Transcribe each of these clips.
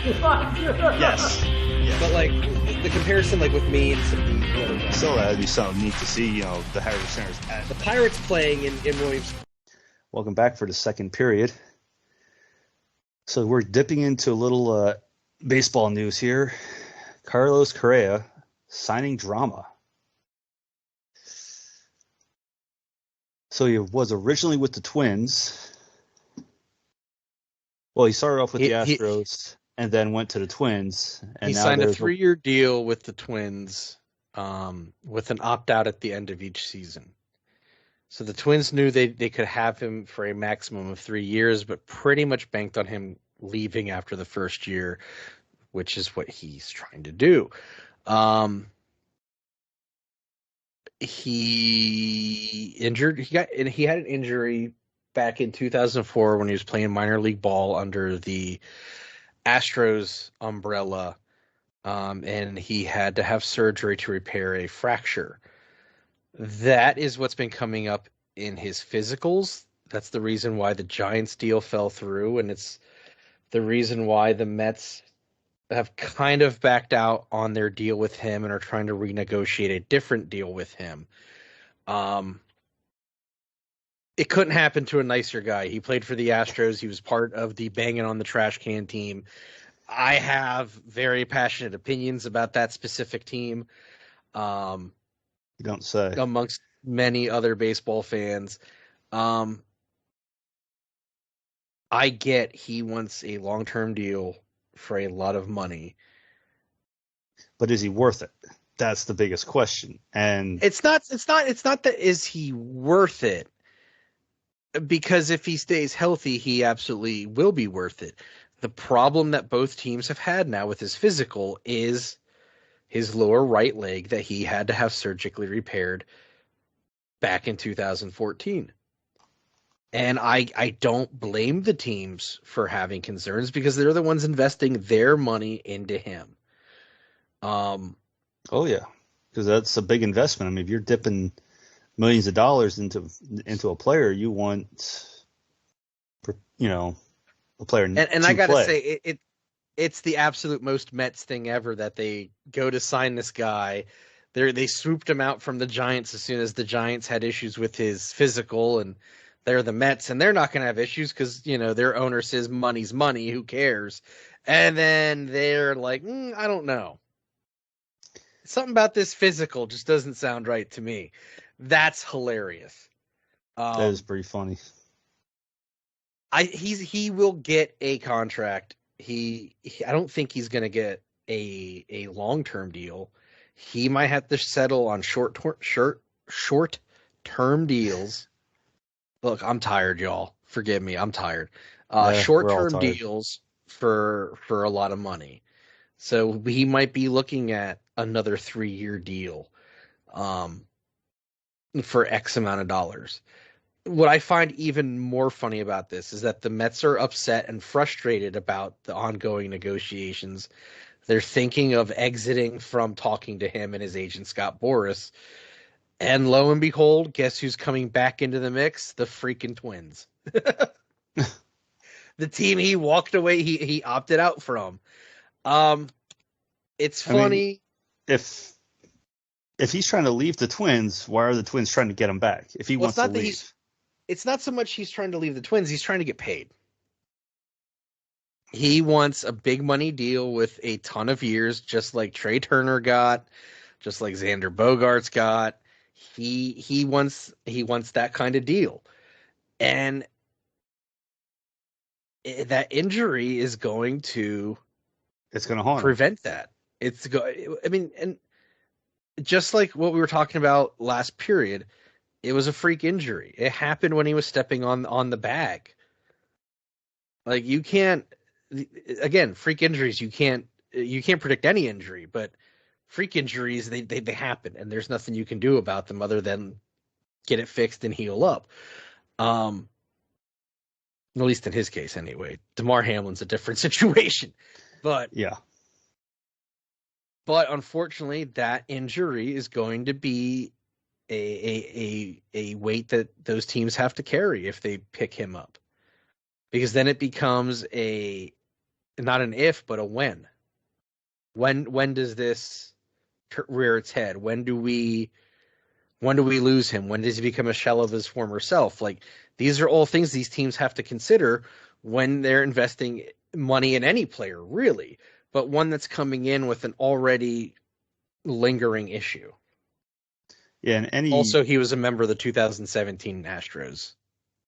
Yes. Yeah. But like the comparison, like with me and some of the other guys. So that'd be something neat to see. The Harris Centers. The Pirates playing in Williams. Welcome back for the second period. So we're dipping into a little baseball news here. Carlos Correa signing drama. So he was originally with the Twins. Well, he started off with the Astros and then went to the Twins. And he signed a 3-year deal with the Twins with an opt-out at the end of each season. So the Twins knew they could have him for a maximum of 3 years, but pretty much banked on him leaving after the first year, which is what he's trying to do. He had an injury back in 2004 when he was playing minor league ball under the Astros umbrella, and he had to have surgery to repair a fracture. That is what's been coming up in his physicals. That's the reason why the Giants deal fell through, and it's the reason why the Mets have kind of backed out on their deal with him and are trying to renegotiate a different deal with him. It couldn't happen to a nicer guy. He played for the Astros. He was part of the banging on the trash can team. I have very passionate opinions about that specific team. You don't say. Amongst many other baseball fans. I get he wants a long-term deal for a lot of money. But is he worth it? That's the biggest question. And it's not that is he worth it? Because if he stays healthy, he absolutely will be worth it. The problem that both teams have had now with his physical is his lower right leg that he had to have surgically repaired back in 2014. And I don't blame the teams for having concerns because they're the ones investing their money into him. Oh, yeah, because that's a big investment. I mean, if you're dipping millions of dollars into a player, you want, a player. And I got to say, it's the absolute most Mets thing ever that they go to sign this guy. They swooped him out from the Giants as soon as the Giants had issues with his physical, and they're the Mets, and they're not going to have issues because, their owner says money's money. Who cares? And then they're like, I don't know. Something about this physical just doesn't sound right to me. That's hilarious. That is pretty funny. He will get a contract. I don't think he's going to get a long-term deal. He might have to settle on short-term deals. Look, I'm tired, y'all. Forgive me, I'm tired. Short-term deals for a lot of money. So he might be looking at another 3-year deal for X amount of dollars. What I find even more funny about this is that the Mets are upset and frustrated about the ongoing negotiations. They're thinking of exiting from talking to him and his agent, Scott Boras. And lo and behold, guess who's coming back into the mix? The freaking Twins. The team he walked away, he opted out from. It's funny. I mean, if he's trying to leave the Twins, why are the Twins trying to get him back? If he wants to leave. It's not so much he's trying to leave the Twins, he's trying to get paid. He wants a big money deal with a ton of years, just like Trey Turner got, just like Xander Bogaerts got. He wants that kind of deal. And that injury is going to prevent that. And just like what we were talking about last period, it was a freak injury. It happened when he was stepping on the bag. Like, you can't, again, freak injuries, you can't predict any injury, but freak injuries, they happen, and there's nothing you can do about them other than get it fixed and heal up. At least in his case, anyway. DeMar Hamlin's a different situation, but yeah. But unfortunately, that injury is going to be a weight that those teams have to carry if they pick him up, because then it becomes a not an if, but a when. When does this rear its head? When do we lose him? When does he become a shell of his former self? Like, these are all things these teams have to consider when they're investing money in any player, really, but one that's coming in with an already lingering issue. Yeah, and also he was a member of the 2017 Astros.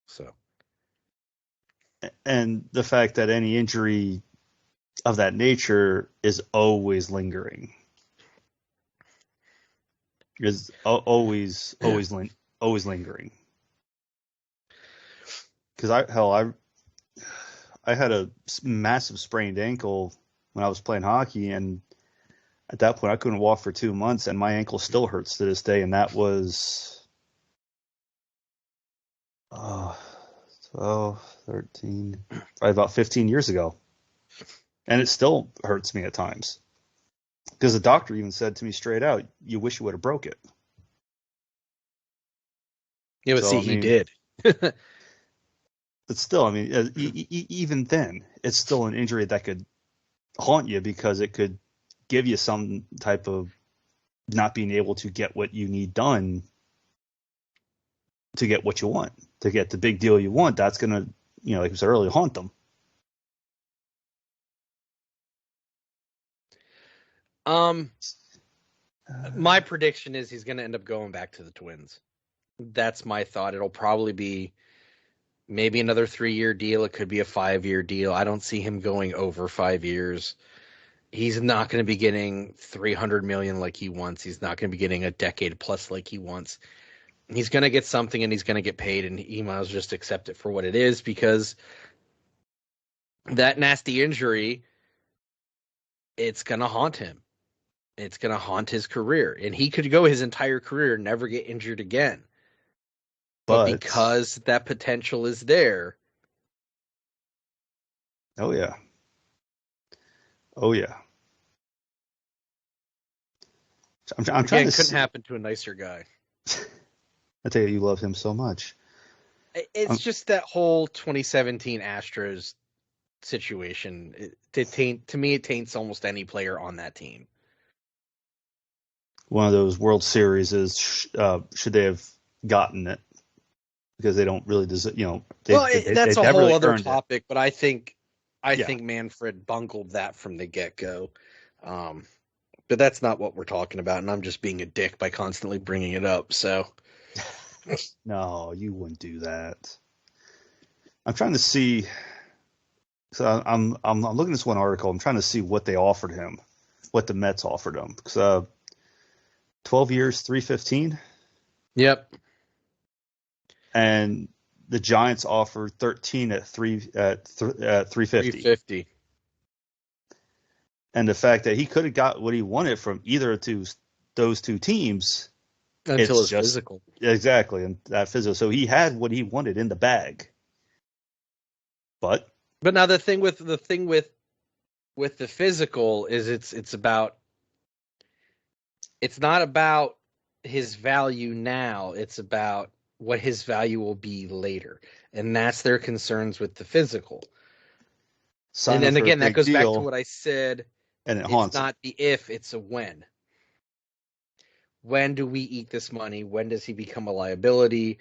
So, and the fact that any injury of that nature is always lingering. Is always lingering. Because I had a massive sprained ankle when I was playing hockey, and at that point I couldn't walk for 2 months, and my ankle still hurts to this day. And that was 12, 13, probably about 15 years ago, and it still hurts me at times. Because the doctor even said to me straight out, "You wish you would have broke it." Yeah, but so, he did. But still, I mean, even then, it's still an injury that could haunt you, because it could give you some type of not being able to get what you need done to get what you want, to get the big deal you want. That's going to, like we said earlier, haunt them. My prediction is he's going to end up going back to the Twins. That's my thought. It'll probably be maybe another 3-year deal. It could be a 5-year deal. I don't see him going over 5 years. He's not going to be getting $300 million like he wants. He's not going to be getting a decade plus like he wants. He's going to get something, and he's going to get paid, and he might as well just accept it for what it is, because that nasty injury, it's going to haunt him. It's going to haunt his career, and he could go his entire career and never get injured again. But because that potential is there. Oh, yeah. I'm trying to. It couldn't happen to a nicer guy. I tell you love him so much. It's just that whole 2017 Astros situation. To me, it taints almost any player on that team. One of those World Series is should they have gotten it, because they don't really deserve. That's a whole other topic. But I think Manfred bungled that from the get-go. But that's not what we're talking about, and I'm just being a dick by constantly bringing it up. So, no, you wouldn't do that. I'm trying to see. So I'm looking at this one article. I'm trying to see what they offered him, what the Mets offered him. Because 12 years, $315. Yep. And the Giants offered 13 at $350. $350. And the fact that he could have got what he wanted from either of those two teams until it's physical. Exactly, and that physical. So he had what he wanted in the bag. But now the thing with the physical is it's not about his value now. It's about what his value will be later, and that's their concerns with the physical. And again, that goes back to what I said. And it's not the if, it's a when. When do we eat this money? When does he become a liability?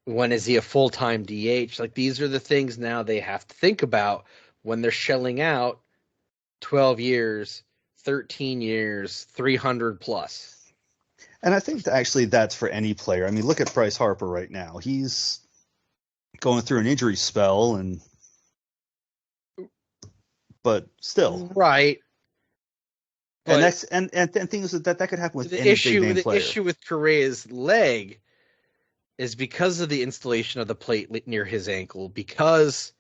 When is he a full-time DH? Like, these are the things now they have to think about when they're shelling out 12 years, 13 years, 300 plus. And I think actually that's for any player. I mean, look at Bryce Harper right now. He's going through an injury spell, but still, right. And that's and things that could happen with any big name player. The issue with Correa's leg is because of the installation of the plate near his ankle, because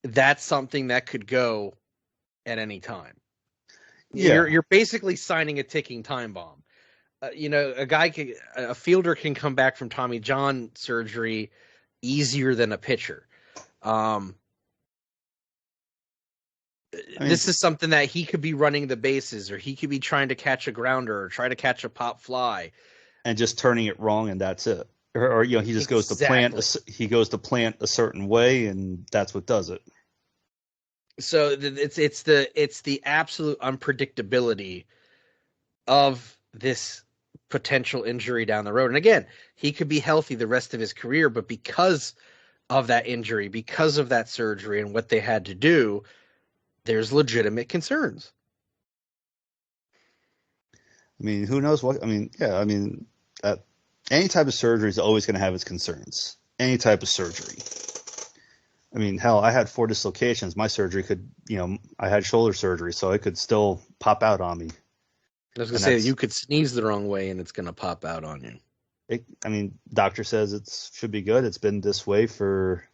that's something that could go at any time. Yeah. You're basically signing a ticking time bomb. A fielder can come back from Tommy John surgery easier than a pitcher. This is something that he could be running the bases, or he could be trying to catch a grounder, or try to catch a pop fly, and just turning it wrong, and that's it. Or he just goes to plant. He goes to plant a certain way, and that's what does it. So it's the absolute unpredictability of this potential injury down the road. And again, he could be healthy the rest of his career, but because of that injury, because of that surgery and what they had to do, there's legitimate concerns. I mean, who knows what? I mean, yeah, I mean, any type of surgery is always going to have its concerns. Any type of surgery. I mean, hell, I had 4 dislocations. My surgery could, I had shoulder surgery, so it could still pop out on me. I was going to say, you could sneeze the wrong way and it's going to pop out on you. Doctor says it should be good. It's been this way for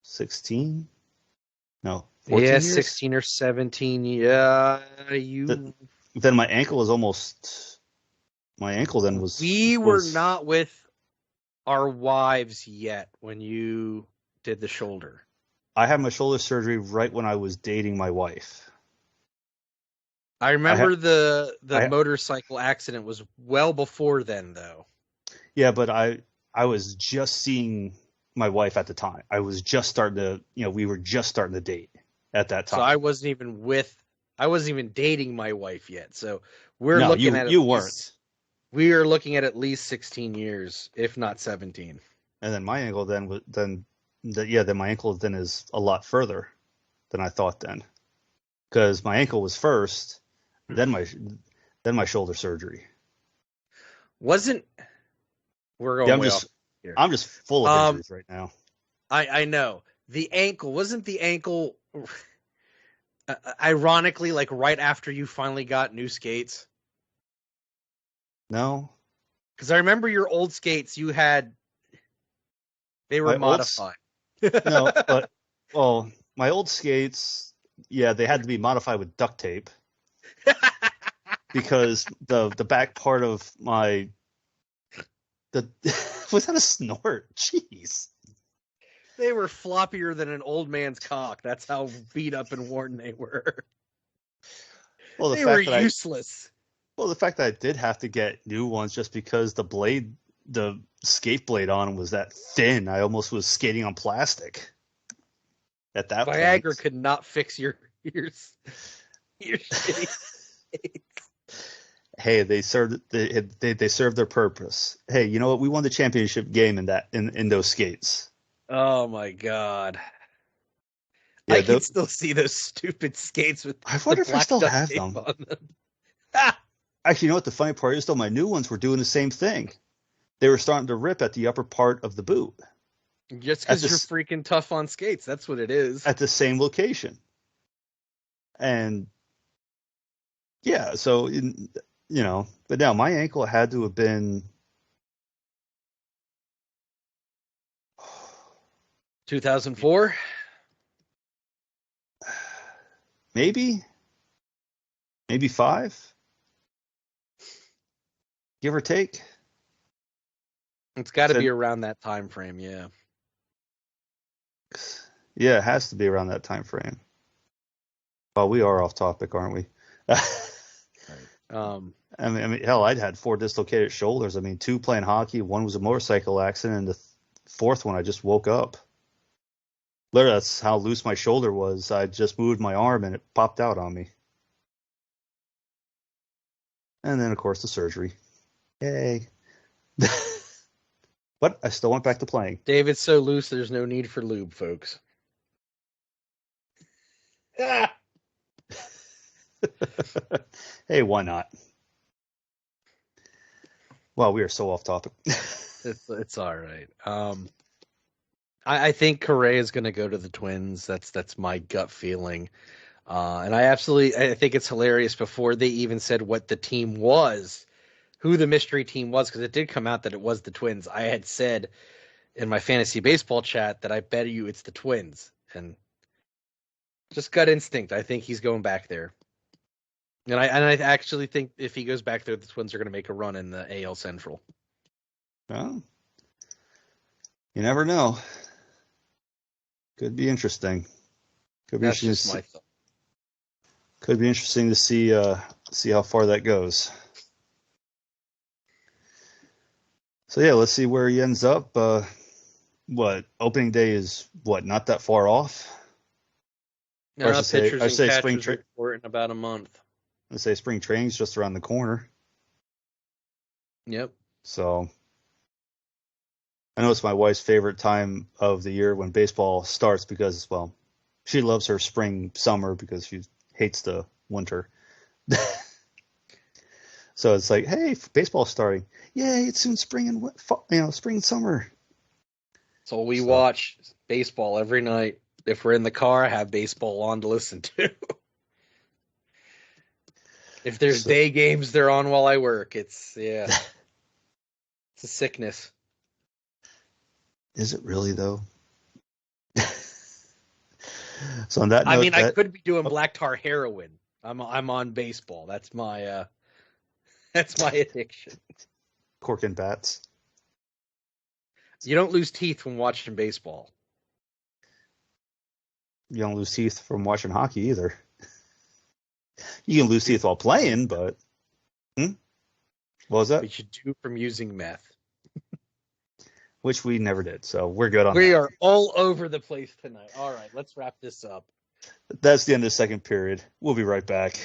16? No, 14 years? 16 or 17. Yeah, Then my ankle was We were not with our wives yet when you did the shoulder. I had my shoulder surgery right when I was dating my wife. I remember the motorcycle accident was well before then, though. Yeah, but I was just seeing my wife at the time. I was just starting to, we were just starting to date at that time. So I wasn't even dating my wife yet. So we're looking at you weren't. We are looking at least 16 years, if not 17. And then my ankle then my ankle then is a lot further than I thought then, because my ankle was first, then my shoulder surgery. We're going way off here. I'm just full of injuries right now. I know the ankle wasn't ironically like right after you finally got new skates. No, because I remember your old skates they were modified. No, but my old skates, yeah, they had to be modified with duct tape because the back part of was that a snort? Jeez. They were floppier than an old man's cock. That's how beat up and worn they were. Well, they were useless. The fact that I did have to get new ones just because the skate blade on them was that thin. I almost was skating on plastic at that point. Viagra could not fix your shitty skates. Hey, they served their purpose. Hey, you know what? We won the championship game in those skates. Oh my god. Yeah, I can still see those stupid skates with I wonder if I still have them. On them. Actually, you know what the funny part is, though? My new ones were doing the same thing. They were starting to rip at the upper part of the boot. Just because you're freaking tough on skates. That's what it is. At the same location. And, yeah, so, but now my ankle had to have been 2004? Maybe 5, give or take. It's got to be around that time frame, yeah. Yeah, it has to be around that time frame. Well, we are off topic, aren't we? Right. I mean, hell, I'd had 4 dislocated shoulders. I mean, 2 playing hockey, 1 was a motorcycle accident, and the 4th one I just woke up. Literally, that's how loose my shoulder was. I just moved my arm and it popped out on me. And then, of course, the surgery. Yay. But I still went back to playing. David's so loose, there's no need for lube, folks. Hey, why not? Well, we are so off topic. It's all right. I think Correa is going to go to the Twins. That's my gut feeling. And I think it's hilarious before they even said what the team was, who the mystery team was, because it did come out that it was the Twins. I had said in my fantasy baseball chat that I bet you it's the Twins. And just gut instinct, I think he's going back there. And I actually think if he goes back there, the Twins are going to make a run in the AL Central. Well, you never know. Could be interesting. That's just my thought. Could be interesting to see how far that goes. So yeah, let's see where he ends up. what opening day is not that far off. No, I say spring report in about a month. I say spring training's just around the corner. Yep. So I know it's my wife's favorite time of the year when baseball starts because, well, she loves her summer because she hates the winter. So it's like, hey, baseball's starting. Yay, it's soon spring and spring and summer. So we watch baseball every night. If we're in the car, I have baseball on to listen to. If there's day games, they're on while I work. It's a sickness. Is it really though? So on that note, I could be doing black tar heroin. I'm on baseball. That's my addiction. Cork and bats. You don't lose teeth from watching baseball. You don't lose teeth from watching hockey either. You can lose teeth while playing, but what was that? We should do from using meth. Which we never did, so we're good on that. We are all over the place tonight. All right, let's wrap this up. That's the end of the second period. We'll be right back.